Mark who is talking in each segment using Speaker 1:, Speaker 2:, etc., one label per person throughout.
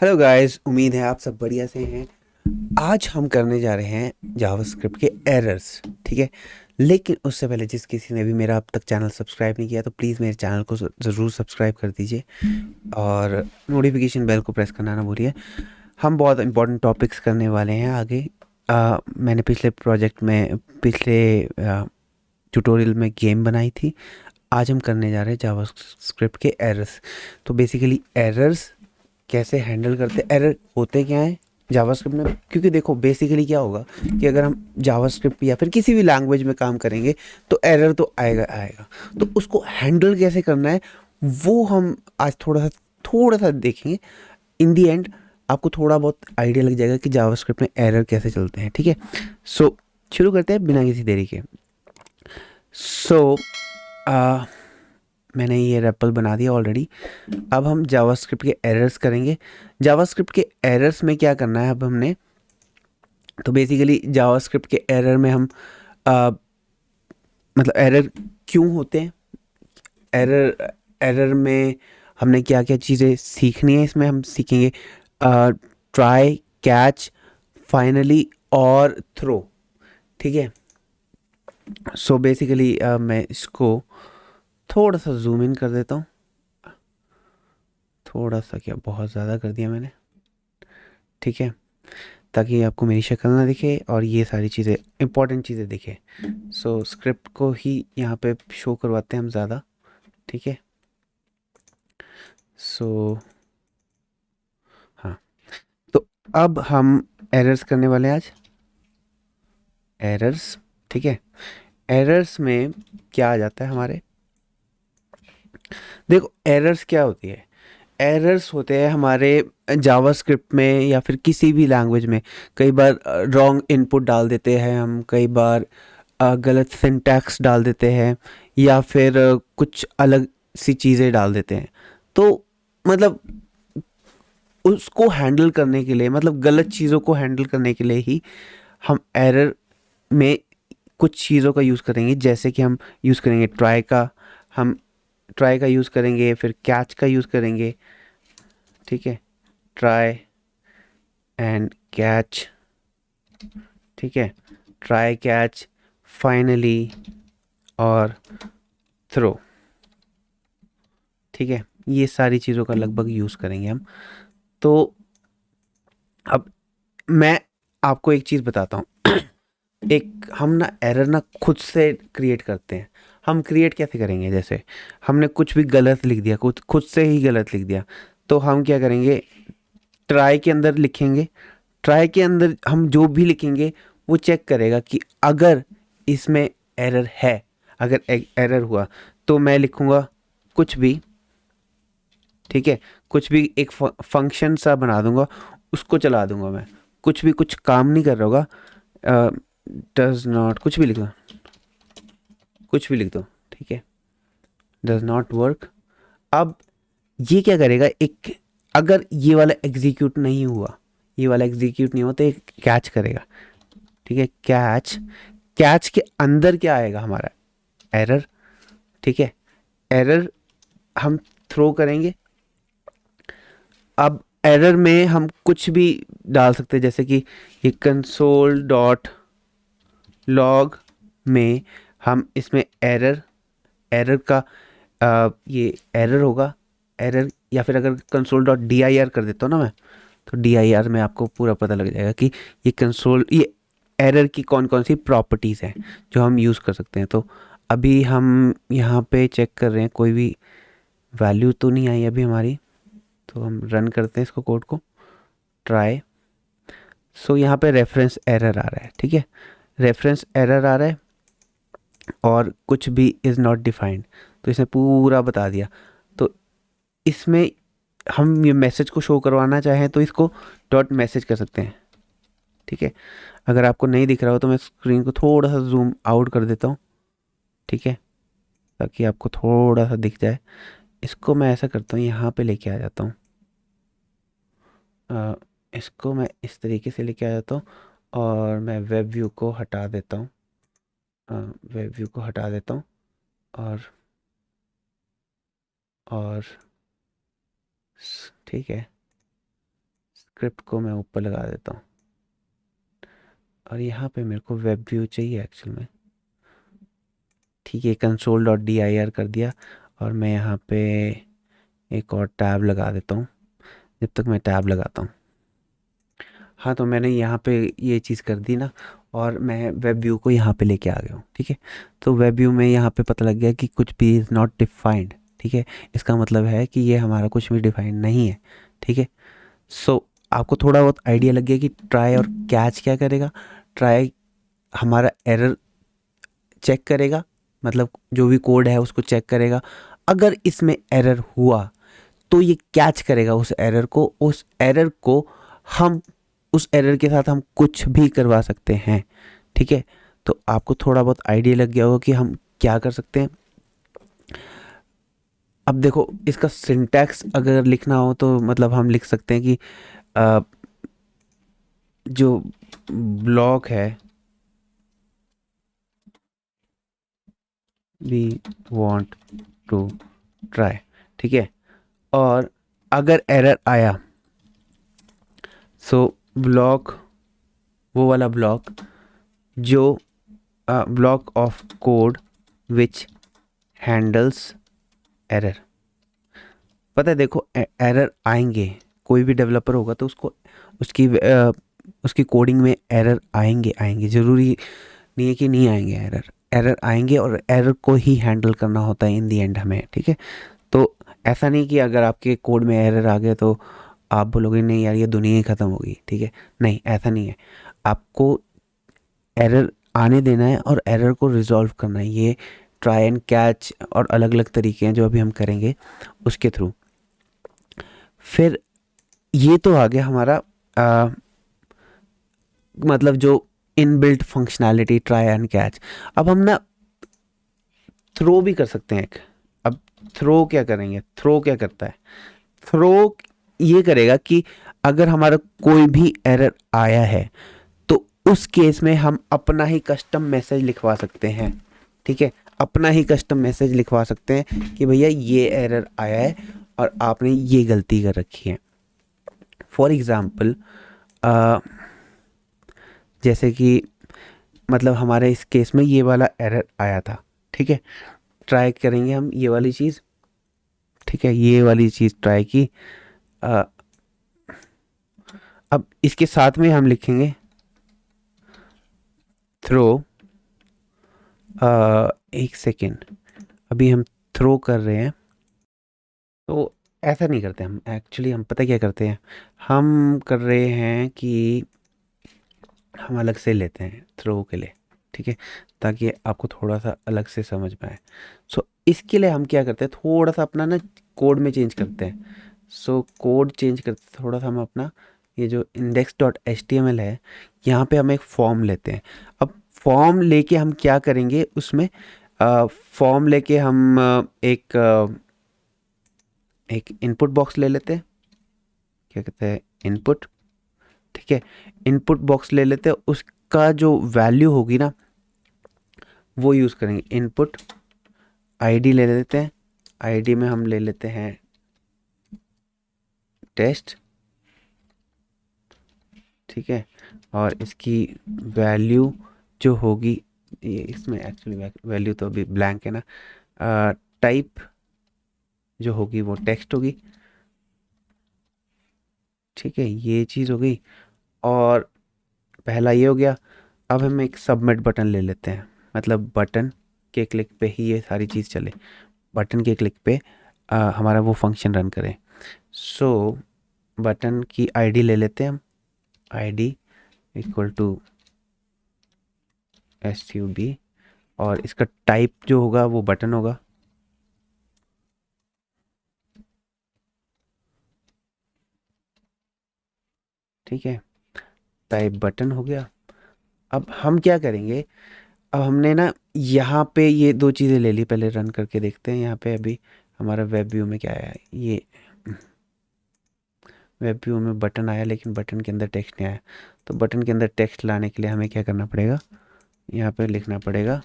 Speaker 1: Hello guys, उम्मीद है आप सब बढ़िया से हैं। आज हम करने जा रहे हैं जावास्क्रिप्ट के एरर्स। ठीक है, लेकिन उससे पहले जिस किसी ने भी मेरा अब तक चैनल सब्सक्राइब नहीं किया तो प्लीज़ मेरे चैनल को ज़रूर सब्सक्राइब कर दीजिए और नोटिफिकेशन बेल को प्रेस करना ना भूलिए। हम बहुत इंपॉर्टेंट टॉपिक्स करने वाले हैं आगे। मैंने पिछले ट्यूटोरियल में गेम बनाई थी। आज हम करने जा रहे हैं जावास्क्रिप्ट के एरर्स। तो बेसिकली एरर्स कैसे हैंडल करते, एरर होते क्या हैं जावास्क्रिप्ट में। क्योंकि देखो बेसिकली क्या होगा कि अगर हम जावास्क्रिप्ट या फिर किसी भी लैंग्वेज में काम करेंगे तो एरर तो आएगा आएगा। तो उसको हैंडल कैसे करना है वो हम आज थोड़ा सा देखेंगे। इन दी एंड आपको थोड़ा बहुत आइडिया लग जाएगा कि जावास्क्रिप्ट में एरर कैसे चलते हैं। ठीक है, सो शुरू करते हैं बिना किसी देरी के। सो मैंने ये रेपल बना दिया ऑलरेडी। अब हम जावास्क्रिप्ट के एरर्स करेंगे। जावास्क्रिप्ट के एरर्स में क्या करना है अब हमने, तो बेसिकली जावास्क्रिप्ट के एरर में हम आ, मतलब एरर क्यों होते हैं, एरर एरर में हमने क्या क्या चीज़ें सीखनी है। इसमें हम सीखेंगे ट्राई, कैच, फाइनली और थ्रो। ठीक है, सो बेसिकली मैं इसको थोड़ा सा जूम इन कर देता हूँ। थोड़ा सा क्या, बहुत ज़्यादा कर दिया मैंने। ठीक है, ताकि आपको मेरी शक्ल ना दिखे और ये सारी चीज़ें इंपॉर्टेंट चीज़ें दिखे। सो स्क्रिप्ट को ही यहाँ पे शो करवाते हैं हम ज़्यादा। ठीक है, सो हाँ, तो अब हम एरर्स करने वाले हैं आज। एरर्स, ठीक है, एरर्स में क्या आ जाता है हमारे, देखो एरर्स क्या होती है। एरर्स होते हैं हमारे जावास्क्रिप्ट में या फिर किसी भी लैंग्वेज में। कई बार रॉन्ग इनपुट डाल देते हैं हम, कई बार गलत सिंटैक्स डाल देते हैं या फिर कुछ अलग सी चीज़ें डाल देते हैं। तो मतलब उसको हैंडल करने के लिए, मतलब गलत चीज़ों को हैंडल करने के लिए ही हम एरर में कुछ चीज़ों का यूज़ करेंगे। जैसे कि हम यूज़ करेंगे हम ट्राई का यूज़ करेंगे, फिर कैच का यूज़ करेंगे। ठीक है, ट्राई एंड कैच। ठीक है, ट्राई, कैच, फाइनली और थ्रो। ठीक है, ये सारी चीज़ों का लगभग यूज़ करेंगे हम। तो अब मैं आपको एक चीज़ बताता हूँ। एक हम ना एरर ना खुद से क्रिएट करते हैं। हम क्रिएट कैसे करेंगे, जैसे हमने कुछ भी गलत लिख दिया, कुछ खुद से ही गलत लिख दिया, तो हम क्या करेंगे, ट्राई के अंदर लिखेंगे। ट्राई के अंदर हम जो भी लिखेंगे वो चेक करेगा कि अगर इसमें एरर है, अगर एरर हुआ तो मैं लिखूँगा कुछ भी। ठीक है, कुछ भी एक फंक्शन सा बना दूंगा, उसको चला दूंगा मैं। कुछ भी कुछ काम नहीं कर रहा होगा। डज नॉट, कुछ भी लिख दो, कुछ भी लिख दो। ठीक है, डज नॉट वर्क। अब ये क्या करेगा, एक अगर ये वाला एग्जीक्यूट नहीं हुआ, ये वाला एग्जीक्यूट नहीं हुआ तो एक कैच करेगा। ठीक है, कैच, कैच के अंदर क्या आएगा हमारा, एरर। ठीक है, एरर हम थ्रो करेंगे। अब एरर में हम कुछ भी डाल सकते हैं, जैसे कि ये कंसोल डॉट लॉग में हम इसमें एरर, एरर का ये एरर होगा, एरर। या फिर अगर console dot D I R कर देता हूँ ना मैं, तो डी आई आर में आपको पूरा पता लग जाएगा कि ये एरर की कौन कौन सी प्रॉपर्टीज़ हैं जो हम यूज़ कर सकते हैं। तो अभी हम यहाँ पे चेक कर रहे हैं, कोई भी वैल्यू तो नहीं आई अभी हमारी। तो हम रन करते हैं इसको, कोड को, ट्राई। सो यहाँ पे रेफरेंस एरर आ रहा है। ठीक है, रेफरेंस एरर आ रहा है और कुछ भी इज़ नॉट डिफाइंड, तो इसने पूरा बता दिया। तो इसमें हम ये मैसेज को शो करवाना चाहें तो इसको डॉट मैसेज कर सकते हैं। ठीक है, अगर आपको नहीं दिख रहा हो तो मैं स्क्रीन को थोड़ा सा जूम आउट कर देता हूँ। ठीक है, ताकि आपको थोड़ा सा दिख जाए। इसको मैं ऐसा करता हूँ, यहाँ पे लेके आ जाता हूँ। इसको मैं इस तरीके से लेके आ जाता हूँ और मैं वेब व्यू को हटा देता हूँ। वेब व्यू को हटा देता हूँ और और ठीक है, स्क्रिप्ट को मैं ऊपर लगा देता हूँ और यहाँ पे मेरे को वेब व्यू चाहिए एक्चुअल में। ठीक है, console.dir कर दिया और मैं यहाँ पे एक और टैब लगा देता हूँ जब तक मैं टैब लगाता हूँ। हाँ, तो मैंने यहाँ पे ये चीज़ कर दी ना, और मैं वेब व्यू को यहाँ पे लेके आ गया हूँ। ठीक है, तो वेब व्यू में यहाँ पे पता लग गया कि कुछ भी इज़ नॉट डिफाइंड। ठीक है, इसका मतलब है कि ये हमारा कुछ भी डिफाइंड नहीं है। ठीक है, सो आपको थोड़ा बहुत आइडिया लग गया कि ट्राई और कैच क्या करेगा। ट्राई हमारा एरर चेक करेगा, मतलब जो भी कोड है उसको चेक करेगा। अगर इसमें एरर हुआ तो ये कैच करेगा उस एरर को। हम उस एरर के साथ हम कुछ भी करवा सकते हैं। ठीक है, तो आपको थोड़ा बहुत आइडिया लग गया होगा कि हम क्या कर सकते हैं। अब देखो, इसका सिंटैक्स अगर लिखना हो तो मतलब हम लिख सकते हैं कि अ, जो ब्लॉक है वी वांट टू ट्राई। ठीक है, और अगर एरर आया सो ब्लॉक, वो वाला ब्लॉक जो block of code which handles error. पता है, देखो एरर आएंगे, कोई भी डेवलपर होगा तो उसको उसकी कोडिंग में एरर आएंगे आएंगे, ज़रूरी नहीं है कि नहीं आएंगे। एरर एरर आएंगे और एरर को ही हैंडल करना होता है इन दी एंड हमें। ठीक है, तो ऐसा नहीं कि अगर आपके कोड में एरर आ गए तो आप बोलोगे नहीं यार ये दुनिया ही ख़त्म होगी। ठीक है, नहीं, ऐसा नहीं है। आपको एरर आने देना है और एरर को रिजॉल्व करना है। ये ट्राई एंड कैच और अलग अलग तरीके हैं जो अभी हम करेंगे उसके थ्रू। फिर ये तो आ गया हमारा मतलब जो inbuilt functionality try and catch. अब हम ना थ्रो भी कर सकते हैं एक। अब थ्रो क्या करेंगे, थ्रो क्या करता है, थ्रो ये करेगा कि अगर हमारा कोई भी एरर आया है तो उस केस में हम अपना ही कस्टम मैसेज लिखवा सकते हैं। ठीक है, अपना ही कस्टम मैसेज लिखवा सकते हैं कि भैया ये एरर आया है और आपने ये गलती कर रखी है। फॉर एग्ज़ाम्पल जैसे कि मतलब हमारे इस केस में ये वाला एरर आया था। ठीक है, ट्राई करेंगे हम ये वाली चीज़। ठीक है, ये वाली चीज़ ट्राई की। अ, अब इसके साथ में हम लिखेंगे थ्रो। एक सेकेंड, अभी हम थ्रो कर रहे हैं तो ऐसा नहीं करते हम। एक्चुअली हम पता क्या करते हैं, हम कर रहे हैं कि हम अलग से लेते हैं थ्रो के लिए। ठीक है, ताकि आपको थोड़ा सा अलग से समझ में आए। सो इसके लिए हम क्या करते हैं, थोड़ा सा अपना ना कोड में चेंज करते हैं। सो कोड चेंज करते थोड़ा सा हम अपना, ये जो index.html है यहाँ पे हम एक फॉर्म लेते हैं। अब फॉर्म लेके हम क्या करेंगे उसमें, फॉर्म लेके हम एक इनपुट बॉक्स ले लेते हैं। क्या कहते हैं, इनपुट। ठीक है, इनपुट बॉक्स ले लेते हैं, उसका जो वैल्यू होगी ना वो यूज़ करेंगे। इनपुट आईडी ले लेते हैं, आईडी में हम ले लेते हैं टेस्ट। ठीक है, और इसकी वैल्यू जो होगी, ये इसमें एक्चुअली वैल्यू तो अभी ब्लैंक है ना, टाइप जो होगी वो टेक्स्ट होगी। ठीक है, ये चीज़ हो गई और पहला ये हो गया। अब हम एक सबमिट बटन ले लेते हैं, मतलब बटन के क्लिक पे ही ये सारी चीज़ चले, बटन के क्लिक पे हमारा वो फंक्शन रन करें। सो बटन की आईडी ले लेते हैं हम, आईडी इक्वल टू SUB, और इसका टाइप जो होगा वो बटन होगा। ठीक है, टाइप बटन हो गया। अब हम क्या करेंगे, अब हमने ना यहाँ पे ये दो चीज़ें ले ली, पहले रन करके देखते हैं यहाँ पे अभी हमारा वेब व्यू में क्या आया है। ये वेब व्यू में बटन आया लेकिन बटन के अंदर टेक्स्ट नहीं आया। तो बटन के अंदर टेक्स्ट लाने के लिए हमें क्या करना पड़ेगा, यहाँ पे लिखना पड़ेगा।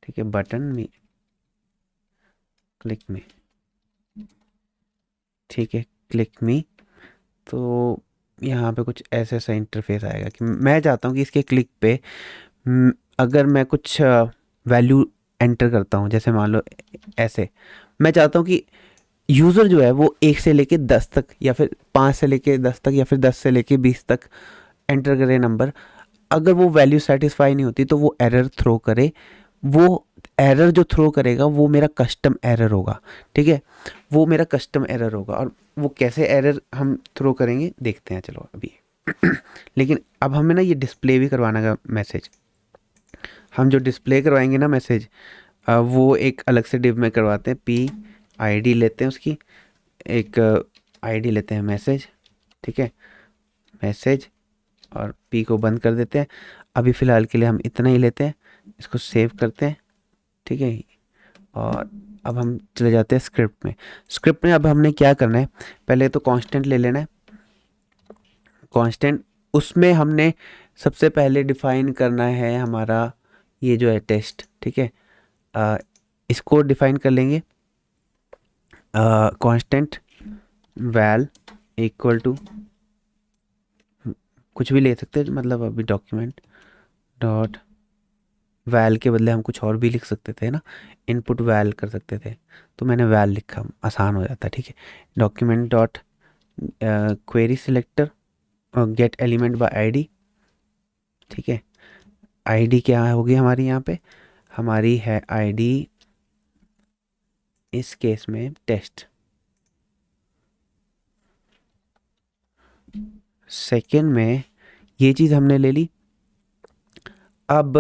Speaker 1: ठीक है, बटन में क्लिक में। ठीक है, क्लिक मी तो यहाँ पे कुछ ऐसा ऐसा इंटरफेस आएगा कि मैं चाहता हूँ कि इसके क्लिक पे अगर मैं कुछ वैल्यू एंटर करता हूँ, जैसे मान लो ऐसे, मैं चाहता हूँ कि यूज़र जो है वो 1 से लेके 10 तक, या फिर 5 से लेके 10 तक, या फिर 10 से लेके 20 तक एंटर करे नंबर। अगर वो वैल्यू सेटिस्फाई नहीं होती तो वो एरर थ्रो करे। वो एरर जो थ्रो करेगा वो मेरा कस्टम एरर होगा, ठीक है, वो मेरा कस्टम एरर होगा। और वो कैसे एरर हम थ्रो करेंगे देखते हैं, चलो अभी। लेकिन अब हमें ना ये डिस्प्ले भी करवाना है मैसेज। हम जो डिस्प्ले करवाएंगे ना मैसेज, वो एक अलग से डिव में करवाते हैं। पी आईडी लेते हैं उसकी, एक आईडी लेते हैं मैसेज, ठीक है, मैसेज, और पी को बंद कर देते हैं। अभी फ़िलहाल के लिए हम इतना ही लेते हैं, इसको सेव करते हैं, ठीक है। और अब हम चले जाते हैं स्क्रिप्ट में। स्क्रिप्ट में अब हमने क्या करना है, पहले तो कांस्टेंट ले लेना है। कांस्टेंट, उसमें हमने सबसे पहले डिफ़ाइन करना है हमारा ये जो है टेस्ट, ठीक है। इसको डिफ़ाइन कर लेंगे, कांस्टेंट वैल इक्वल टू, कुछ भी ले सकते हैं, मतलब अभी डॉक्यूमेंट डॉट वैल के बदले हम कुछ और भी लिख सकते थे ना, इनपुट वैल कर सकते थे, तो मैंने वैल लिखा, आसान हो जाता, ठीक है। डॉक्यूमेंट डॉट क्वेरी सिलेक्टर और गेट एलिमेंट बाय आईडी, ठीक है। आईडी क्या होगी हमारी, यहाँ पे हमारी है आईडी इस केस में टेस्ट। सेकेंड में ये चीज़ हमने ले ली। अब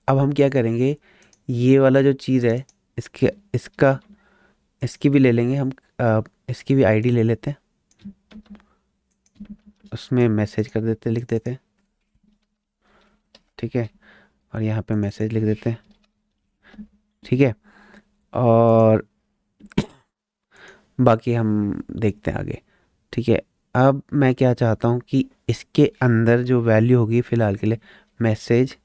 Speaker 1: हम क्या करेंगे, ये वाला जो चीज़ है इसकी भी ले लेंगे हम। इसकी भी आईडी ले लेते हैं, उसमें मैसेज कर देते, लिख देते हैं, ठीक है। और यहाँ पे मैसेज लिख देते हैं, ठीक है। और बाकी हम देखते हैं आगे, ठीक है। अब मैं क्या चाहता हूँ कि इसके अंदर जो वैल्यू होगी फ़िलहाल के लिए, मैसेज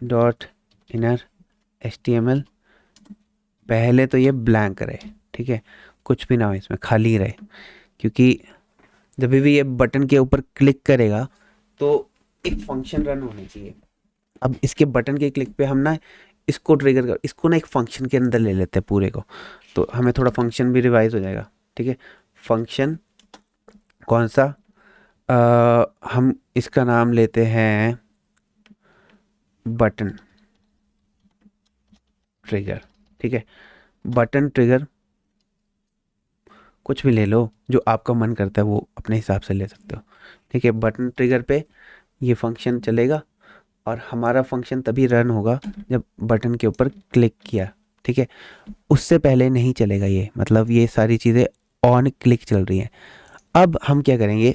Speaker 1: डॉट इनर HTML, पहले तो ये ब्लैंक रहे, ठीक है, कुछ भी ना हो इसमें, खाली रहे। क्योंकि जब भी ये बटन के ऊपर क्लिक करेगा तो एक फंक्शन रन होनी चाहिए। अब इसके बटन के क्लिक पे हम ना इसको ट्रिगर कर, इसको ना एक फंक्शन के अंदर ले लेते हैं पूरे को, तो हमें थोड़ा फंक्शन भी रिवाइज हो जाएगा, ठीक है। फंक्शन कौन सा, हम इसका नाम लेते हैं बटन ट्रिगर, ठीक है। बटन ट्रिगर, कुछ भी ले लो, जो आपका मन करता है वो अपने हिसाब से ले सकते हो, ठीक है। बटन ट्रिगर पे ये फंक्शन चलेगा, और हमारा फंक्शन तभी रन होगा जब बटन के ऊपर क्लिक किया, ठीक है। उससे पहले नहीं चलेगा ये, मतलब ये सारी चीज़ें ऑन क्लिक चल रही हैं। अब हम क्या करेंगे,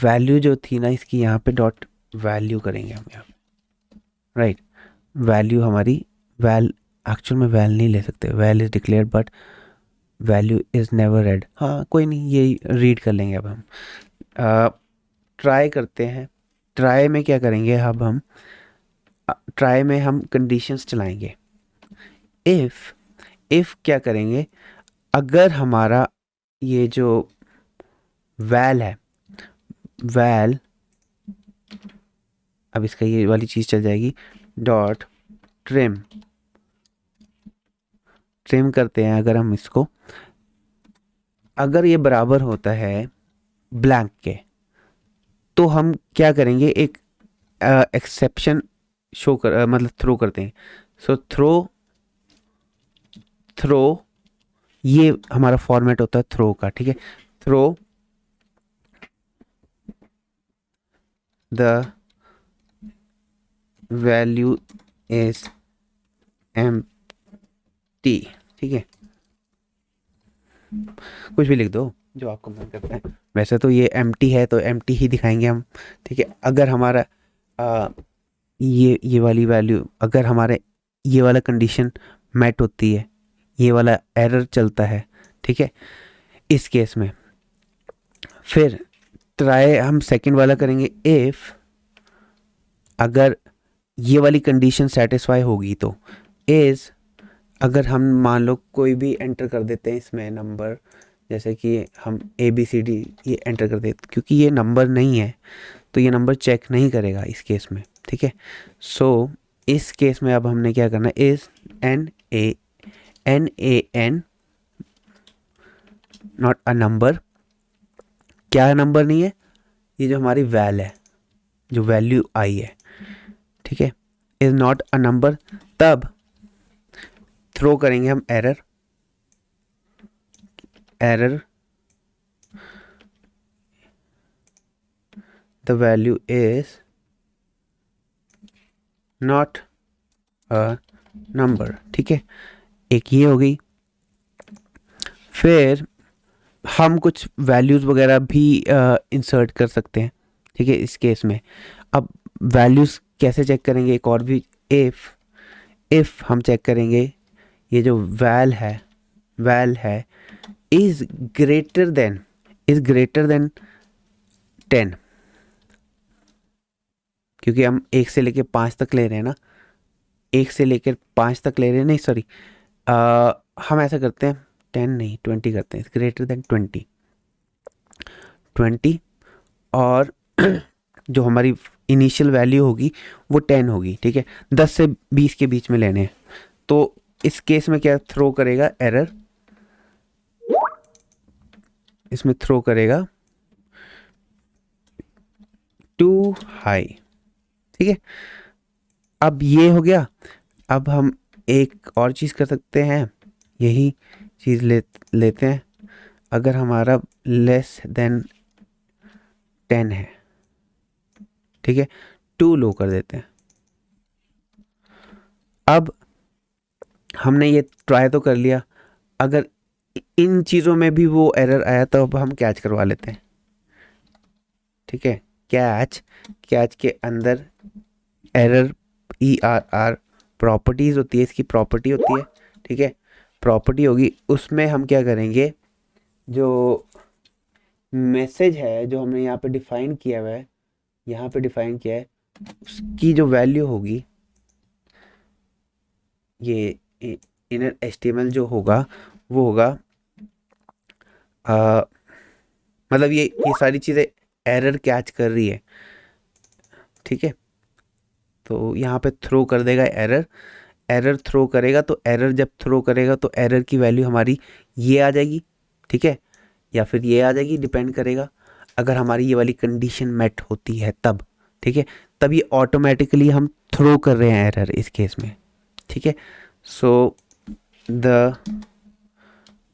Speaker 1: वैल्यू जो थी ना इसकी, यहाँ पे डॉट वैल्यू करेंगे हम यहाँ, राइट। वैल्यू हमारी वैल, एक्चुअल में वैल नहीं ले सकते, val is declared but value is never read, हाँ कोई नहीं, ये रीड कर लेंगे। अब हम ट्राई करते हैं। ट्राई में क्या करेंगे, अब हम ट्राई में हम कंडीशंस चलाएंगे। इफ़ क्या करेंगे, अगर हमारा ये जो वैल है, वैल, अब इसका ये वाली चीज़ चल जाएगी, डॉट ट्रिम, ट्रिम करते हैं अगर हम इसको, अगर ये बराबर होता है ब्लैंक के, तो हम क्या करेंगे, एक एक्सेप्शन शो कर, मतलब थ्रो करते हैं। सो थ्रो ये हमारा फॉर्मेट होता है थ्रो का, ठीक है। Throw the value is empty, ठीक है। कुछ भी लिख दो जो आपको मन करता है, वैसे तो ये एम्प्टी है तो एम्प्टी ही दिखाएंगे हम, ठीक है। अगर हमारा ये वाली वैल्यू, अगर हमारे ये वाला कंडीशन मैट होती है, ये वाला एरर चलता है, ठीक है, इस केस में फिर ट्राई हम सेकंड वाला करेंगे। इफ़ अगर ये वाली कंडीशन सेटिस्फाई होगी तो इज़, अगर हम मान लो कोई भी एंटर कर देते हैं इसमें नंबर, जैसे कि हम ABCD ये एंटर कर देते, क्योंकि ये नंबर नहीं है तो ये नंबर चेक नहीं करेगा इस केस में, ठीक है। सो इस केस में अब हमने क्या करना है, is NaN not a number. क्या नंबर नहीं है, ये जो हमारी वैल है, जो वैल्यू आई है, ठीक है, इज नॉट अ नंबर। तब थ्रो करेंगे हम error the value is not a number, ठीक है। एक ये हो गई। फिर हम कुछ वैल्यूज़ वगैरह भी इंसर्ट कर सकते हैं, ठीक है, इस केस में। अब वैल्यूज़ कैसे चेक करेंगे, एक और भी, इफ़ हम चेक करेंगे ये जो वैल है इज़ ग्रेटर देन 10, क्योंकि हम 1 से लेकर 5 तक ले रहे हैं ना, 1 से लेकर 5 तक ले रहे हैं, नहीं सॉरी, हम ऐसा करते हैं, 10 नहीं 20 करते हैं, ग्रेटर देन 20 और जो हमारी इनिशियल वैल्यू होगी वो 10 होगी, ठीक है। 10 से 20 के बीच में लेने हैं। तो इस केस में क्या थ्रो करेगा एरर, इसमें थ्रो करेगा टू हाई, ठीक है। अब ये हो गया। अब हम एक और चीज़ कर सकते हैं, यही चीज़ लेते हैं। अगर हमारा लेस देन 10 है, ठीक है, टू लो कर देते हैं। अब हमने ये ट्राई तो कर लिया, अगर इन चीज़ों में भी वो एरर आया तो अब हम कैच करवा लेते हैं, ठीक है। कैच के अंदर एरर ERR प्रॉपर्टीज़ होती है, इसकी प्रॉपर्टी होती है, ठीक है, प्रॉपर्टी होगी। उसमें हम क्या करेंगे, जो मैसेज है जो हमने यहाँ पे डिफाइन किया हुआ है, यहाँ पे डिफाइन किया है, उसकी जो वैल्यू होगी, ये इनर HTML जो होगा वो होगा, मतलब ये सारी चीज़ें एरर कैच कर रही है, ठीक है। तो यहाँ पे थ्रो कर देगा एरर थ्रो करेगा, तो एरर जब थ्रो करेगा तो एरर की वैल्यू हमारी ये आ जाएगी, ठीक है, या फिर ये आ जाएगी, डिपेंड करेगा। अगर हमारी ये वाली कंडीशन मेट होती है तब, ठीक है, तब ये ऑटोमेटिकली हम थ्रो कर रहे हैं एरर इस केस में, ठीक है। सो द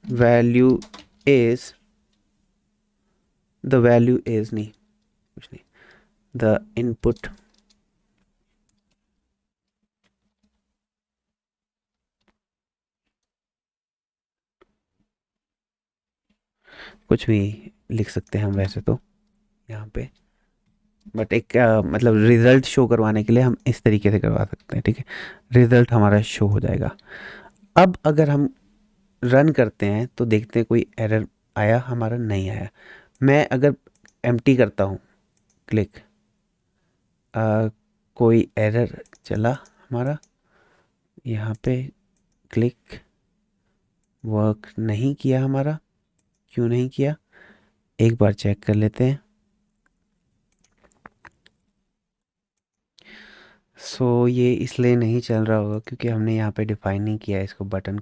Speaker 1: वैल्यू इज नहीं, कुछ नहीं, द इनपुट कुछ भी लिख सकते हैं हम वैसे तो यहाँ पे, बट एक मतलब रिजल्ट शो करवाने के लिए हम इस तरीके से करवा सकते हैं, ठीक है, रिजल्ट हमारा शो हो जाएगा। अब अगर हम रन करते हैं तो देखते हैं कोई एरर आया, हमारा नहीं आया। मैं अगर एम्प्टी करता हूँ, क्लिक, कोई एरर चला हमारा यहाँ पे, क्लिक वर्क नहीं किया हमारा, क्यों नहीं किया, एक बार चेक कर लेते हैं। ये इसलिए नहीं चल रहा होगा क्योंकि हमने यहाँ पे डिफाइन नहीं किया है इसको, बटन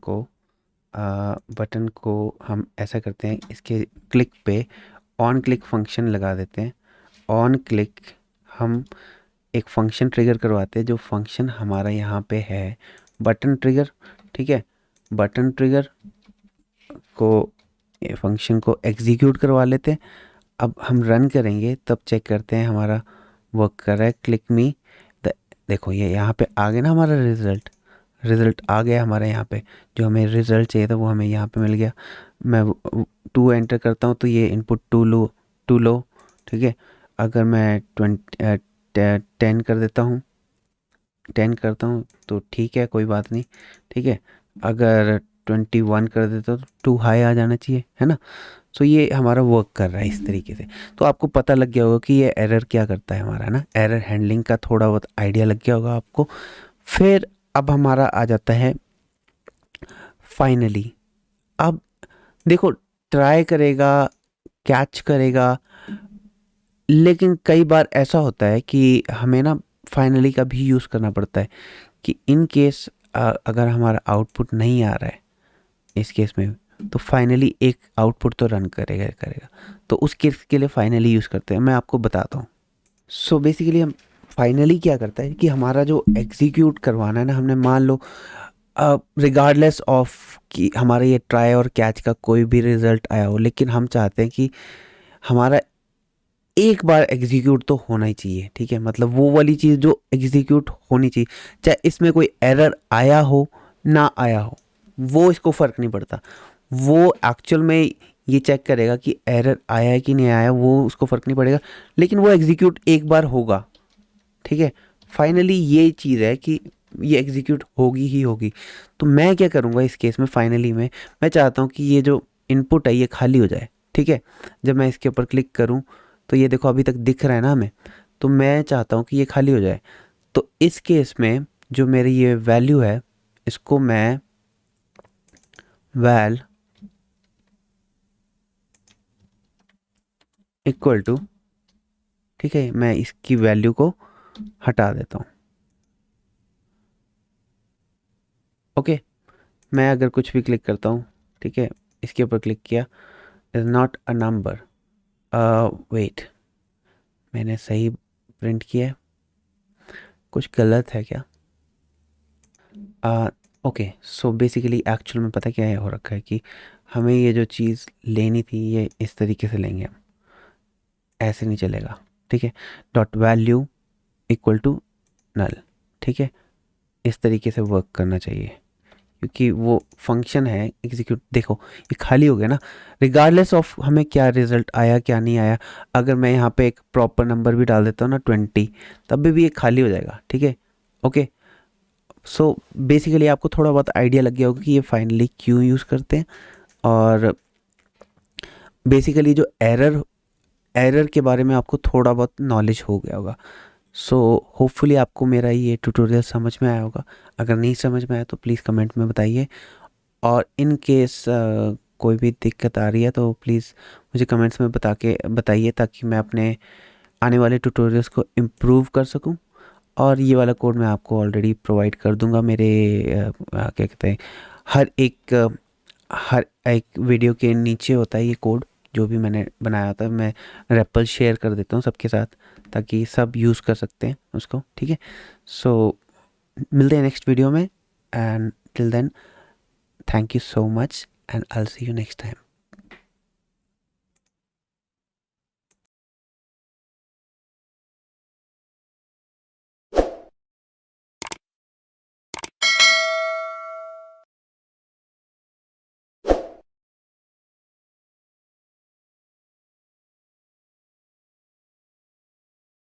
Speaker 1: को हम ऐसा करते हैं, इसके क्लिक पे ऑन क्लिक फंक्शन लगा देते हैं। ऑन क्लिक हम एक फंक्शन ट्रिगर करवाते हैं, जो फंक्शन हमारा यहाँ पे है बटन ट्रिगर, ठीक है। बटन ट्रिगर को, ये फंक्शन को एग्जीक्यूट करवा लेते हैं। अब हम रन करेंगे तब चेक करते हैं हमारा वर्क कर रहा है। क्लिक मी, देखो ये यहाँ पे आ गया ना हमारा रिज़ल्ट आ गया हमारे यहाँ पे, जो हमें रिज़ल्ट चाहिए था वो हमें यहाँ पे मिल गया। मैं 2 एंटर करता हूँ तो ये इनपुट टू लो, ठीक है। अगर मैं 10 कर देता हूँ, 10 करता हूँ तो ठीक है, कोई बात नहीं, ठीक है। अगर 21 कर देता हूँ तो टू हाई आ जाना चाहिए, है ना। ये हमारा वर्क कर रहा है इस तरीके से। तो आपको पता लग गया होगा कि ये एरर क्या करता है हमारा ना, एरर हैंडलिंग का थोड़ा बहुत आइडिया लग गया होगा आपको। फिर अब हमारा आ जाता है फाइनली। अब देखो ट्राई करेगा, कैच करेगा, लेकिन कई बार ऐसा होता है कि हमें ना फाइनली का भी यूज़ करना पड़ता है कि इन केस अगर हमारा आउटपुट नहीं आ रहा है इस केस में, तो फाइनली एक आउटपुट तो रन करेगा करेगा। तो उस केस के लिए फाइनली यूज़ करते हैं, मैं आपको बताता हूँ। सो बेसिकली हम फाइनली क्या करता है कि हमारा जो एग्जीक्यूट करवाना है ना, हमने मान लो रिगार्डलेस ऑफ कि हमारा ये ट्राई और कैच का कोई भी रिज़ल्ट आया हो, लेकिन हम चाहते हैं कि हमारा एक बार एग्जीक्यूट तो होना ही चाहिए, ठीक है। मतलब वो वाली चीज़ जो एग्जीक्यूट होनी चाहिए, चाहे इसमें कोई एरर आया हो ना आया हो, वो इसको फ़र्क नहीं पड़ता। वो एक्चुअल में ये चेक करेगा कि एरर आया है कि नहीं आया, वो उसको फ़र्क नहीं पड़ेगा, लेकिन वो एग्जीक्यूट एक बार होगा, ठीक है। फाइनली ये चीज़ है कि ये एग्जीक्यूट होगी ही होगी। तो मैं क्या करूँगा इस केस में, फाइनली में मैं चाहता हूँ कि ये जो इनपुट है ये खाली हो जाए, ठीक है। जब मैं इसके ऊपर क्लिक करूँ तो ये देखो अभी तक दिख रहा है ना हमें, तो मैं चाहता हूँ कि ये खाली हो जाए। तो इस केस में जो मेरी ये वैल्यू है, इसको मैं वैल इक्वल टू, ठीक है, मैं इसकी वैल्यू को हटा देता हूँ। ओके, मैं अगर कुछ भी क्लिक करता हूँ, ठीक है, इसके ऊपर क्लिक किया, is not a number, wait, मैंने सही प्रिंट किया है, कुछ गलत है क्या? ओके, सो बेसिकली एक्चुअल में पता क्या है हो रखा है कि हमें ये जो चीज़ लेनी थी ये इस तरीके से लेंगे हम, ऐसे नहीं चलेगा, ठीक है। Dot value equal to null, ठीक है, इस तरीके से वर्क करना चाहिए, क्योंकि वो फंक्शन है एग्जीक्यूट। देखो ये खाली हो गया ना, रिगार्डलेस ऑफ हमें क्या रिजल्ट आया क्या नहीं आया। अगर मैं यहाँ पे एक प्रॉपर नंबर भी डाल देता हूँ ना 20, तब भी ये खाली हो जाएगा, ठीक है। ओके, सो बेसिकली आपको थोड़ा बहुत आइडिया लग गया होगा कि ये फाइनली क्यों यूज़ करते हैं, और बेसिकली जो एरर के बारे में आपको थोड़ा बहुत नॉलेज हो गया होगा। सो होपफुली आपको मेरा ये ट्यूटोरियल समझ में आया होगा। अगर नहीं समझ में आया तो प्लीज़ कमेंट में बताइए, और इन केस कोई भी दिक्कत आ रही है तो प्लीज़ मुझे कमेंट्स में बताइए, ताकि मैं अपने आने वाले ट्यूटोरियल्स को इम्प्रूव कर सकूं। और ये वाला कोड मैं आपको ऑलरेडी प्रोवाइड कर दूंगा मेरे क्या कहते हैं, हर एक वीडियो के नीचे होता है ये कोड, जो भी मैंने बनाया होता है मैं रेपल शेयर कर देता हूँ सबके साथ, ताकि सब यूज़ कर सकते हैं उसको, ठीक है। सो मिलते हैं नेक्स्ट वीडियो में, and till then, thank you so much, and I'll see you next time.